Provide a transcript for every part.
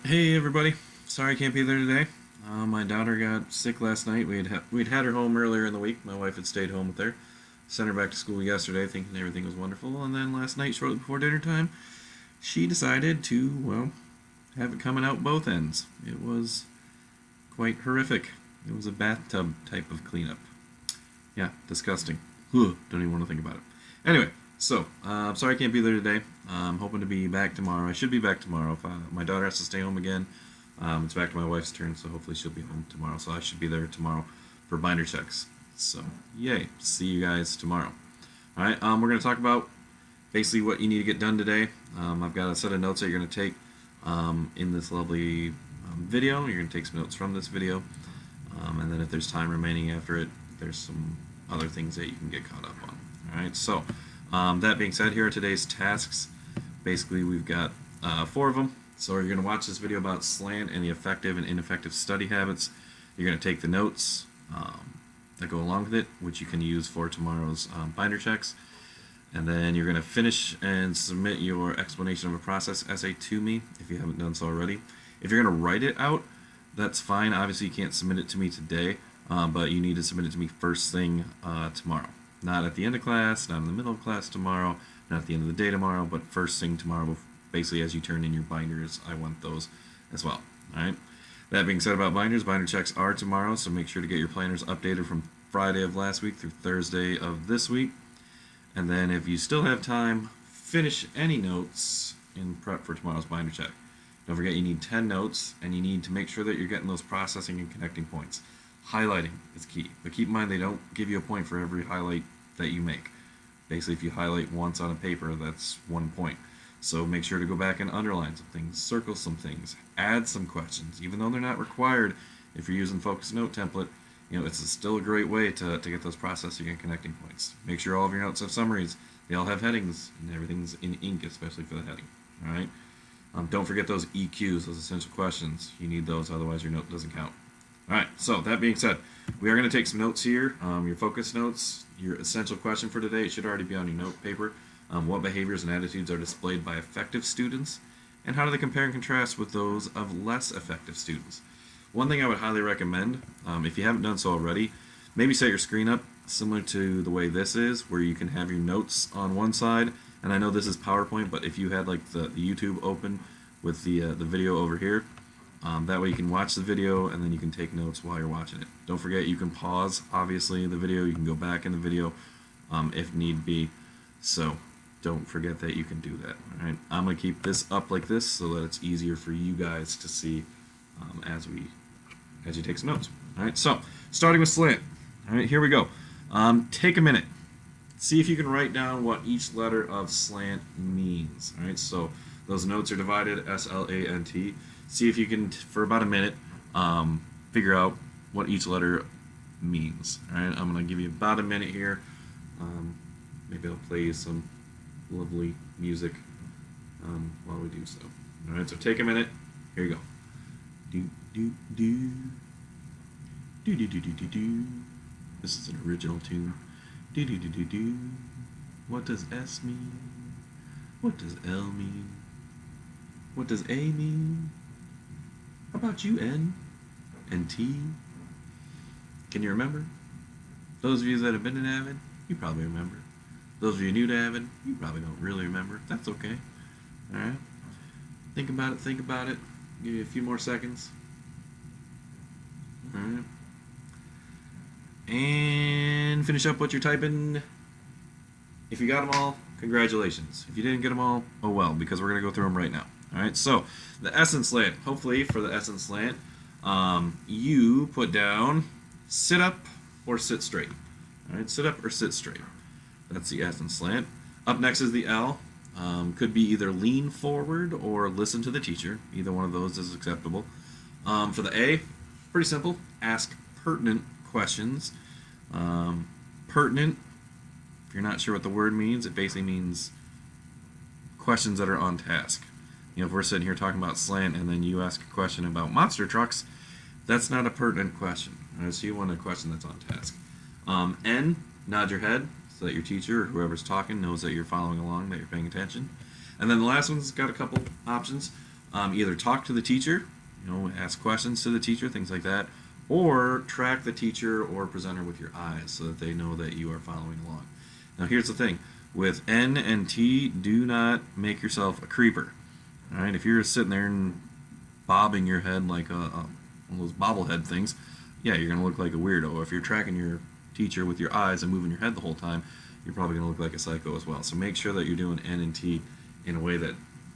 Hey everybody, sorry I can't be there today. My daughter got sick last night. We'd had her home earlier in the week. My wife had stayed home with her. Sent her back to school yesterday, thinking everything was wonderful. And then last night, shortly before dinner time, she decided to have it coming out both ends. It was quite horrific. It was a bathtub type of cleanup. Yeah, disgusting. Ugh, don't even want to think about it. Anyway, sorry I can't be there today. I'm hoping to be back tomorrow. I should be back tomorrow. If my daughter has to stay home again, it's back to my wife's turn, so hopefully she'll be home tomorrow. So I should be there tomorrow for binder checks. So, yay. See you guys tomorrow. All right, we're going to talk about basically what you need to get done today. I've got a set of notes that you're going to take in this lovely video. You're going to take some notes from this video. And then if there's time remaining after it, there's some other things that you can get caught up on. All right, so that being said, here are today's tasks. Basically, we've got 4 of them. So you're going to watch this video about slant and the effective and ineffective study habits. You're going to take the notes that go along with it, which you can use for tomorrow's binder checks. And then you're going to finish and submit your explanation of a process essay to me if you haven't done so already. If you're going to write it out, that's fine. Obviously, you can't submit it to me today, but you need to submit it to me first thing tomorrow. Not at the end of class, not in the middle of class tomorrow, not at the end of the day tomorrow, but first thing tomorrow, basically as you turn in your binders, I want those as well. All right. That being said about binders, binder checks are tomorrow, so make sure to get your planners updated from Friday of last week through Thursday of this week. And then if you still have time, finish any notes in prep for tomorrow's binder check. Don't forget you need 10 notes, and you need to make sure that you're getting those processing and connecting points. Highlighting is key, but keep in mind they don't give you a point for every highlight that you make. Basically, if you highlight once on a paper, that's 1 point. So make sure to go back and underline some things, circle some things, add some questions, even though they're not required. If you're using Focus Note template, it's still a great way to get those processing and connecting points. Make sure all of your notes have summaries. They all have headings, and everything's in ink, especially for the heading. All right. Don't forget those EQs, those essential questions. You need those, otherwise your note doesn't count. All right, so that being said, we are going to take some notes here. Your focus notes, your essential question for today, it should already be on your note paper. What behaviors and attitudes are displayed by effective students, and how do they compare and contrast with those of less effective students? One thing I would highly recommend, if you haven't done so already, maybe set your screen up similar to the way this is, where you can have your notes on one side. And I know this is PowerPoint, but if you had like the YouTube open with the video over here, that way you can watch the video and then you can take notes while you're watching it. Don't forget you can pause, obviously, the video. You can go back in the video if need be. So don't forget that you can do that. All right, I'm going to keep this up like this so that it's easier for you guys to see as you take some notes. All right, so starting with slant. All right, here we go. Take a minute. See if you can write down what each letter of slant means. All right, so those notes are divided, S-L-A-N-T. See if you can, for about a minute, figure out what each letter means. All right, I'm going to give you about a minute here. Maybe I'll play you some lovely music while we do so. All right, so take a minute. Here you go. Do, do, do. Do, do, do, do, do, do. This is an original tune. Do, do, do, do, do. What does S mean? What does L mean? What does A mean? How about you, N and T? Can you remember? Those of you that have been in AVID, you probably remember. Those of you new to AVID, you probably don't really remember. That's okay. All right. Think about it. Think about it. Give you a few more seconds. All right. And finish up what you're typing. If you got them all, congratulations. If you didn't get them all, oh well, because we're going to go through them right now. All right, so the essence slant. Hopefully for the essence slant, you put down sit up or sit straight. All right, sit up or sit straight. That's the essence slant. Up next is the L. Could be either lean forward or listen to the teacher. Either one of those is acceptable. For the A, pretty simple. Ask pertinent questions. Pertinent, if you're not sure what the word means, it basically means questions that are on task. If we're sitting here talking about slant and then you ask a question about monster trucks, that's not a pertinent question. Right, so you want a question that's on task. N, nod your head so that your teacher or whoever's talking knows that you're following along, that you're paying attention. And then the last one's got a couple options. Either talk to the teacher, ask questions to the teacher, things like that, or track the teacher or presenter with your eyes so that they know that you are following along. Now, here's the thing. With N and T, do not make yourself a creeper. All right, if you're sitting there and bobbing your head like one of those bobblehead things, yeah, you're going to look like a weirdo. If you're tracking your teacher with your eyes and moving your head the whole time, you're probably going to look like a psycho as well. So make sure that you're doing N and T in a way that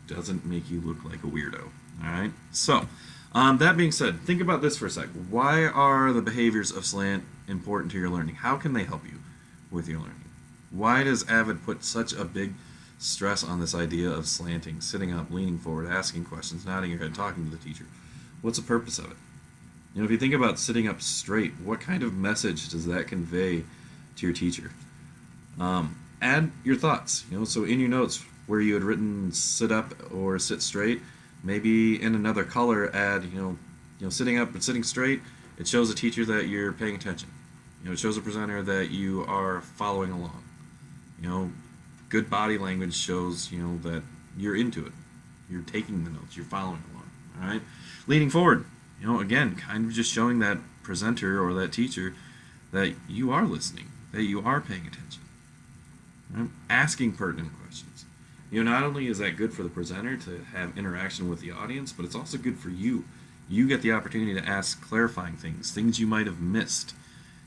doesn't make you look like a weirdo. All right, so that being said, think about this for a sec. Why are the behaviors of slant important to your learning? How can they help you with your learning? Why does AVID put such a big stress on this idea of slanting, sitting up, leaning forward, asking questions, nodding your head, talking to the teacher? What's the purpose of it? If you think about sitting up straight, what kind of message does that convey to your teacher? Add your thoughts. So in your notes where you had written sit up or sit straight, maybe in another color add sitting up but sitting straight. It shows a teacher that you're paying attention. It shows a presenter that you are following along. Good body language shows that you're into it. You're taking the notes. You're following along. All right. Leaning forward. Again, kind of just showing that presenter or that teacher that you are listening, that you are paying attention. Right? Asking pertinent questions. Not only is that good for the presenter to have interaction with the audience, but it's also good for you. You get the opportunity to ask clarifying things you might have missed,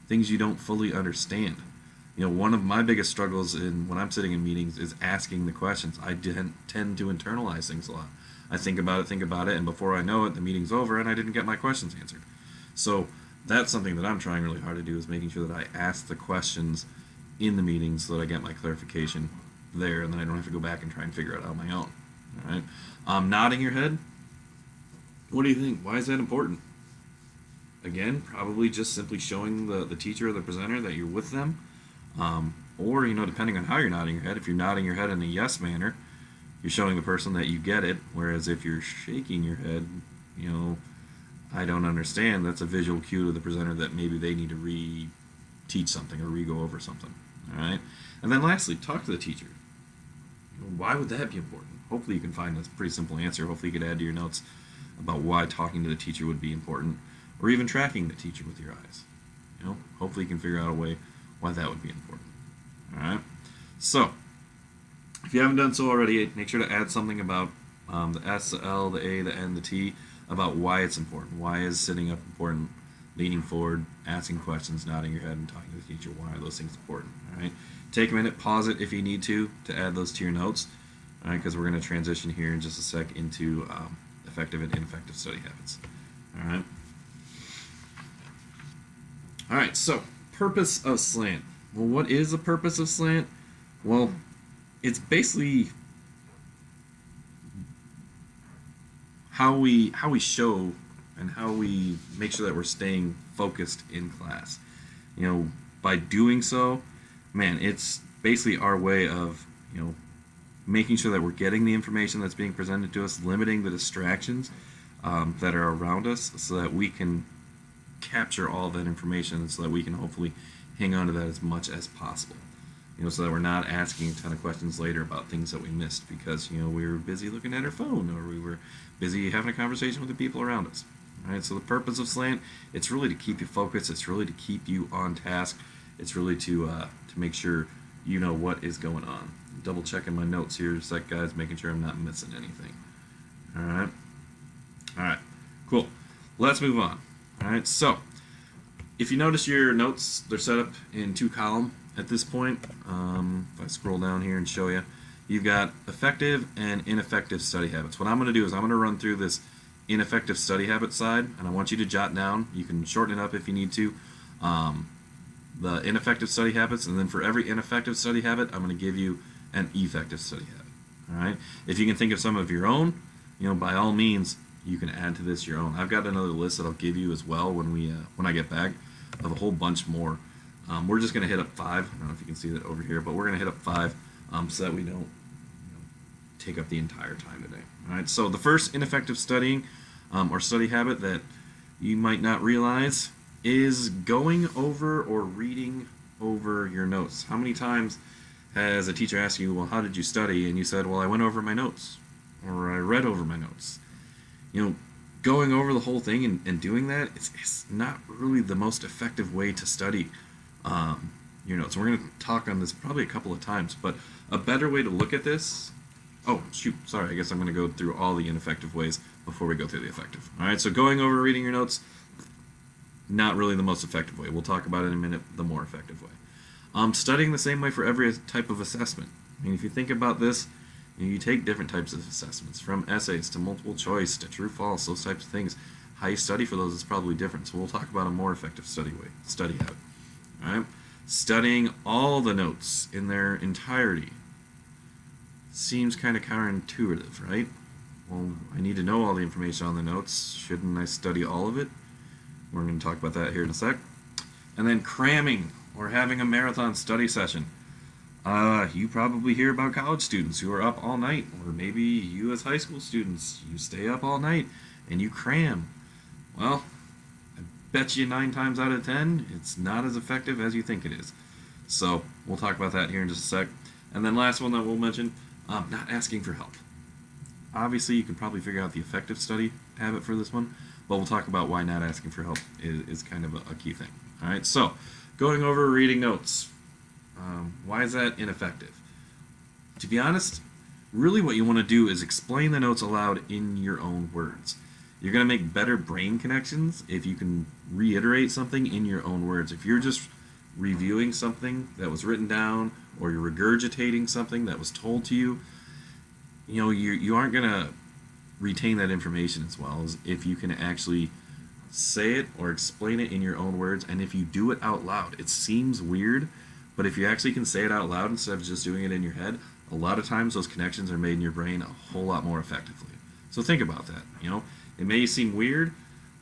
things you don't fully understand. One of my biggest struggles when I'm sitting in meetings is asking the questions. I tend to internalize things a lot. I think about it, and before I know it, the meeting's over and I didn't get my questions answered. So that's something that I'm trying really hard to do, is making sure that I ask the questions in the meeting so that I get my clarification there, and then I don't have to go back and try and figure it out on my own. All right. Nodding your head. What do you think? Why is that important? Again, probably just simply showing the teacher or the presenter that you're with them. Or, depending on how you're nodding your head, if you're nodding your head in a yes manner, you're showing the person that you get it. Whereas if you're shaking your head, I don't understand, that's a visual cue to the presenter that maybe they need to re-teach something or re-go over something. All right. And then lastly, talk to the teacher. Why would that be important? Hopefully you can find a pretty simple answer. Hopefully you could add to your notes about why talking to the teacher would be important, or even tracking the teacher with your eyes. Hopefully you can figure out a way why that would be important. All right. So if you haven't done so already, make sure to add something about the S, the L, the A, the N, the T, about why it's important. Why is sitting up important? Leaning forward, asking questions, nodding your head, and talking to the teacher. Why are those things important? All right. Take a minute, pause it if you need to add those to your notes. All right, because we're going to transition here in just a sec into effective and ineffective study habits. All right. All right. So, purpose of slant. Well, what is the purpose of slant? Well, it's basically how we show and how we make sure that we're staying focused in class. By doing so, man, it's basically our way of, making sure that we're getting the information that's being presented to us, limiting the distractions that are around us so that we can capture all that information, so that we can hopefully hang on to that as much as possible. So that we're not asking a ton of questions later about things that we missed because, we were busy looking at our phone or we were busy having a conversation with the people around us. All right, so the purpose of slant, it's really to keep you focused. It's really to keep you on task. It's really to make sure you know what is going on. Double checking my notes here, just like guys, making sure I'm not missing anything. All right, cool. Let's move on. All right, so if you notice your notes, they're set up in 2-column at this point. If I scroll down here and show you, you've got effective and ineffective study habits. What I'm going to do is I'm going to run through this ineffective study habit side, and I want you to jot down. You can shorten it up if you need to. The ineffective study habits, and then for every ineffective study habit, I'm going to give you an effective study habit. All right. If you can think of some of your own, by all means, you can add to this your own. I've got another list that I'll give you as well when I get back of a whole bunch more. We're just going to hit up 5. I don't know if you can see that over here, but we're going to hit up 5 so that we don't take up the entire time today. All right. So the first ineffective studying or study habit that you might not realize is going over or reading over your notes. How many times has a teacher asked you, well, how did you study? And you said, well, I went over my notes, or I read over my notes. You know, going over the whole thing and doing that, it's not really the most effective way to study your notes. We're going to talk on this probably a couple of times, but a better way to look at this. Oh, shoot, sorry, I guess I'm going to go through all the ineffective ways before we go through the effective. All right, so going over reading your notes, not really the most effective way. We'll talk about it in a minute, the more effective way. Studying the same way for every type of assessment. I mean, if you think about this, you take different types of assessments, from essays to multiple choice to true false, those types of things. How you study for those is probably different. So we'll talk about a more effective study habit. All right, studying all the notes in their entirety seems kind of counterintuitive, right? Well, I need to know all the information on the notes. Shouldn't I study all of it? We're going to talk about that here in a sec. And then cramming, or having a marathon study session. You probably hear about college students who are up all night, or maybe you as high school students, you stay up all night and you cram. Well, I bet you 9 times out of 10, it's not as effective as you think it is. So we'll talk about that here in just a sec. And then last one that we'll mention, not asking for help. Obviously, you can probably figure out the effective study habit for this one, but we'll talk about why not asking for help is kind of a key thing. All right, so going over reading notes. Why is that ineffective? To be honest, really what you want to do is explain the notes aloud in your own words. You're going to make better brain connections if you can reiterate something in your own words. If you're just reviewing something that was written down, or you're regurgitating something that was told to you, you aren't going to retain that information as well as if you can actually say it or explain it in your own words. And if you do it out loud, it seems weird, but if you actually can say it out loud instead of just doing it in your head, a lot of times those connections are made in your brain a whole lot more effectively. So think about that. It may seem weird,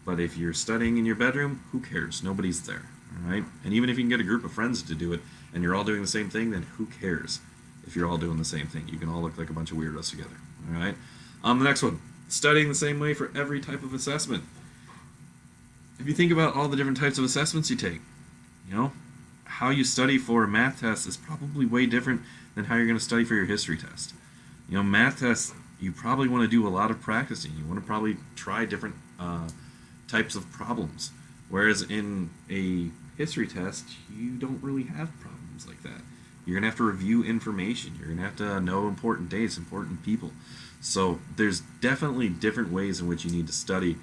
but if you're studying in your bedroom, who cares? Nobody's there. All right? And even if you can get a group of friends to do it and you're all doing the same thing, then who cares if you're all doing the same thing? You can all look like a bunch of weirdos together. All right? The next one, studying the same way for every type of assessment. If you think about all the different types of assessments you take, how you study for a math test is probably way different than how you're going to study for your history test. Math tests, you probably want to do a lot of practicing. You want to probably try different types of problems. Whereas in a history test, you don't really have problems like that. You're going to have to review information. You're going to have to know important dates, important people. So there's definitely different ways in which you need to study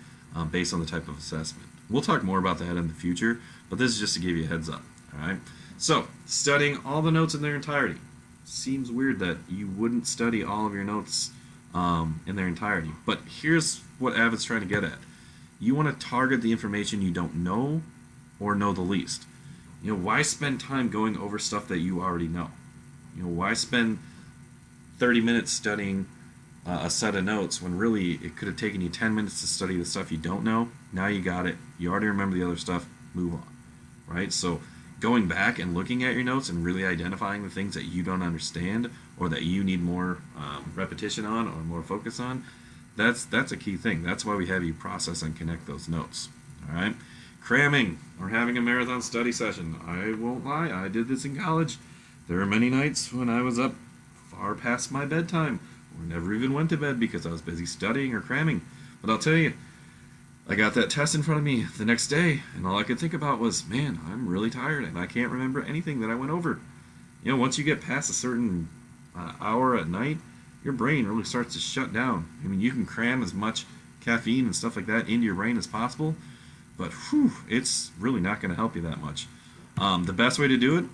based on the type of assessment. We'll talk more about that in the future, but this is just to give you a heads up. All right. So studying all the notes in their entirety. Seems weird that you wouldn't study all of your notes in their entirety, but here's what AVID's trying to get at. You want to target the information you don't know or know the least. Why spend time going over stuff that you already know? Why spend 30 minutes studying a set of notes when really it could have taken you 10 minutes to study the stuff you don't know? Now you got it. You already remember the other stuff. Move on. Right? So going back and looking at your notes and really identifying the things that you don't understand or that you need more repetition on or more focus on, that's a key thing. That's why we have you process and connect those notes. All right? Cramming or having a marathon study session. I won't lie, I did this in college. There were many nights when I was up far past my bedtime or never even went to bed because I was busy studying or cramming. But I'll tell you, I got that test in front of me the next day, and all I could think about was, man, I'm really tired, and I can't remember anything that I went over. Once you get past a certain hour at night, your brain really starts to shut down. I mean, you can cram as much caffeine and stuff like that into your brain as possible, but it's really not going to help you that much. The best way to do it,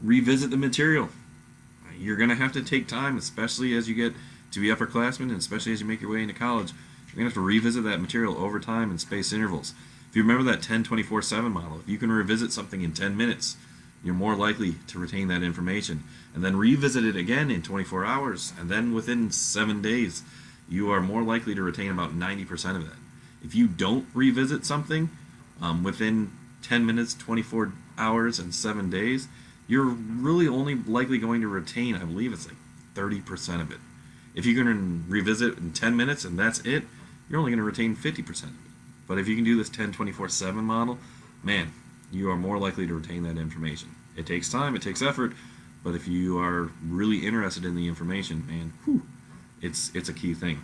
revisit the material. You're going to have to take time, especially as you get to be upperclassmen, and especially as you make your way into college. You're going to have to revisit that material over time in spaced intervals. If you remember that 10-24-7 model, if you can revisit something in 10 minutes, you're more likely to retain that information. And then revisit it again in 24 hours, and then within 7 days, you are more likely to retain about 90% of that. If you don't revisit something within 10 minutes, 24 hours, and 7 days, you're really only likely going to retain, I believe it's like 30% of it. If you can revisit in 10 minutes and that's it, you're only going to retain 50% of it. But if you can do this 10-24-7 model, man, you are more likely to retain that information. It takes time, it takes effort, but if you are really interested in the information, man, it's a key thing.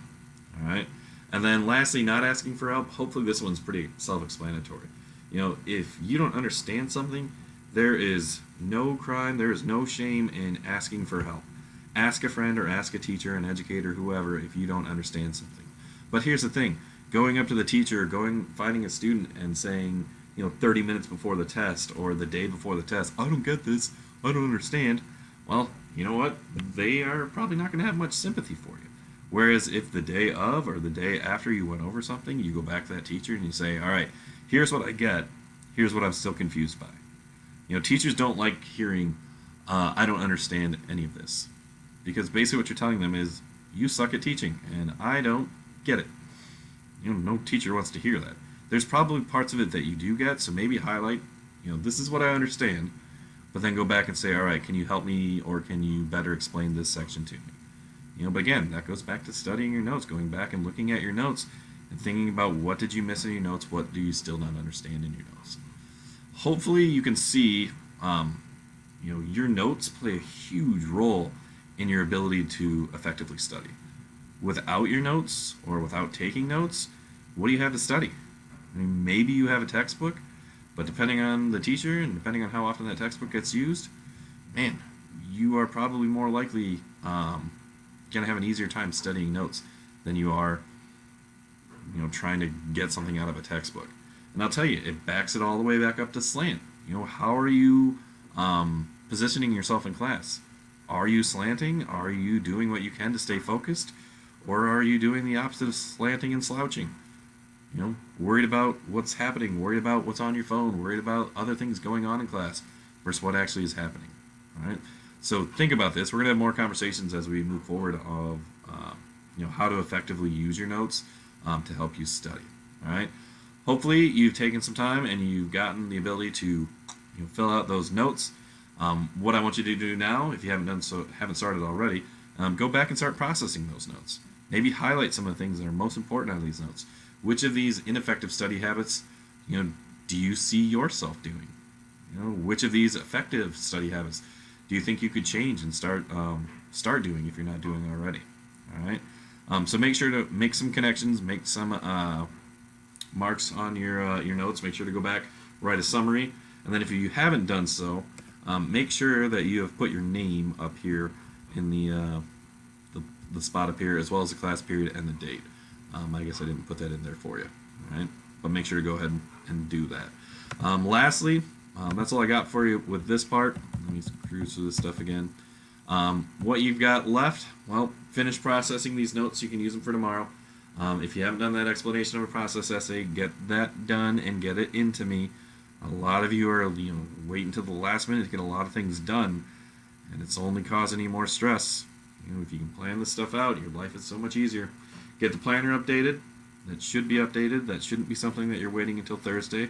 All right. And then lastly, not asking for help. Hopefully this one's pretty self-explanatory. If you don't understand something, there is no crime, there is no shame in asking for help. Ask a friend or ask a teacher, an educator, whoever, if you don't understand something. But here's the thing, going up to the teacher, finding a student and saying, 30 minutes before the test or the day before the test, I don't get this, I don't understand. Well, you know what? They are probably not going to have much sympathy for you. Whereas if the day of or the day after you went over something, you go back to that teacher and you say, all right, here's what I get, here's what I'm still confused by. Teachers don't like hearing, I don't understand any of this. Because basically what you're telling them is, you suck at teaching, and I don't get it. No teacher wants to hear that. There's probably parts of it that you do get, so maybe highlight, this is what I understand, but then go back and say, all right, can you help me, or can you better explain this section to me? But again, that goes back to studying your notes, going back and looking at your notes, and thinking about what did you miss in your notes, what do you still not understand in your notes. Hopefully you can see, your notes play a huge role in your ability to effectively study. Without your notes or without taking notes, what do you have to study? Maybe you have a textbook, but depending on the teacher and depending on how often that textbook gets used, man, you are probably more likely going to have an easier time studying notes than you are, trying to get something out of a textbook. And I'll tell you, it backs it all the way back up to slant. How are you positioning yourself in class? Are you slanting? Are you doing what you can to stay focused? Or are you doing the opposite of slanting and slouching? Worried about what's happening, worried about what's on your phone, worried about other things going on in class versus what actually is happening. All right? So think about this. We're going to have more conversations as we move forward of how to effectively use your notes to help you study. All right? Hopefully you've taken some time and you've gotten the ability to fill out those notes. What I want you to do now, if you haven't started already, go back and start processing those notes. Maybe highlight some of the things that are most important out of these notes. Which of these ineffective study habits, do you see yourself doing? Which of these effective study habits do you think you could change and start doing if you're not doing already? All right. So make sure to make some connections, make some marks on your notes. Make sure to go back, write a summary, and then if you haven't done so, make sure that you have put your name up here in the spot up here, as well as the class period and the date. I guess I didn't put that in there for you, all right? But make sure to go ahead and do that. Lastly, that's all I got for you with this part. Let me cruise through this stuff again. What you've got left, well, finish processing these notes so you can use them for tomorrow. If you haven't done that explanation of a process essay, get that done and get it into me. A lot of you are waiting until the last minute to get a lot of things done, and it's only causing you more stress. If you can plan this stuff out, your life is so much easier. Get the planner updated. That should be updated. That shouldn't be something that you're waiting until Thursday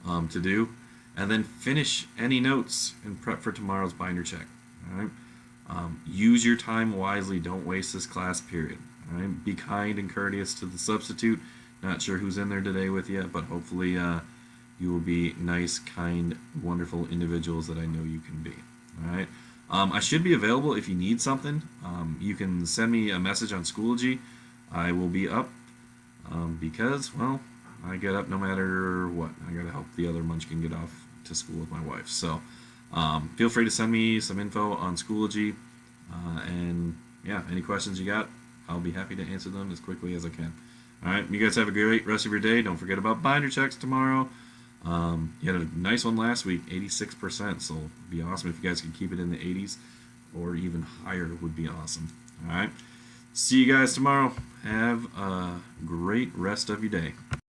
to do. And then finish any notes and prep for tomorrow's binder check. All right. Use your time wisely. Don't waste this class period. All right. Be kind and courteous to the substitute. Not sure who's in there today with you, but hopefully you will be nice, kind, wonderful individuals that I know you can be. All right. I should be available if you need something. You can send me a message on Schoology. I will be up because, well, I get up no matter what. I got to help the other munchkin get off to school with my wife. So feel free to send me some info on Schoology. And yeah, any questions you got, I'll be happy to answer them as quickly as I can. All right, you guys have a great rest of your day. Don't forget about binder checks tomorrow. You had a nice one last week, 86%, so it'd be awesome if you guys could keep it in the 80s or even higher would be awesome. All right, see you guys tomorrow. Have a great rest of your day.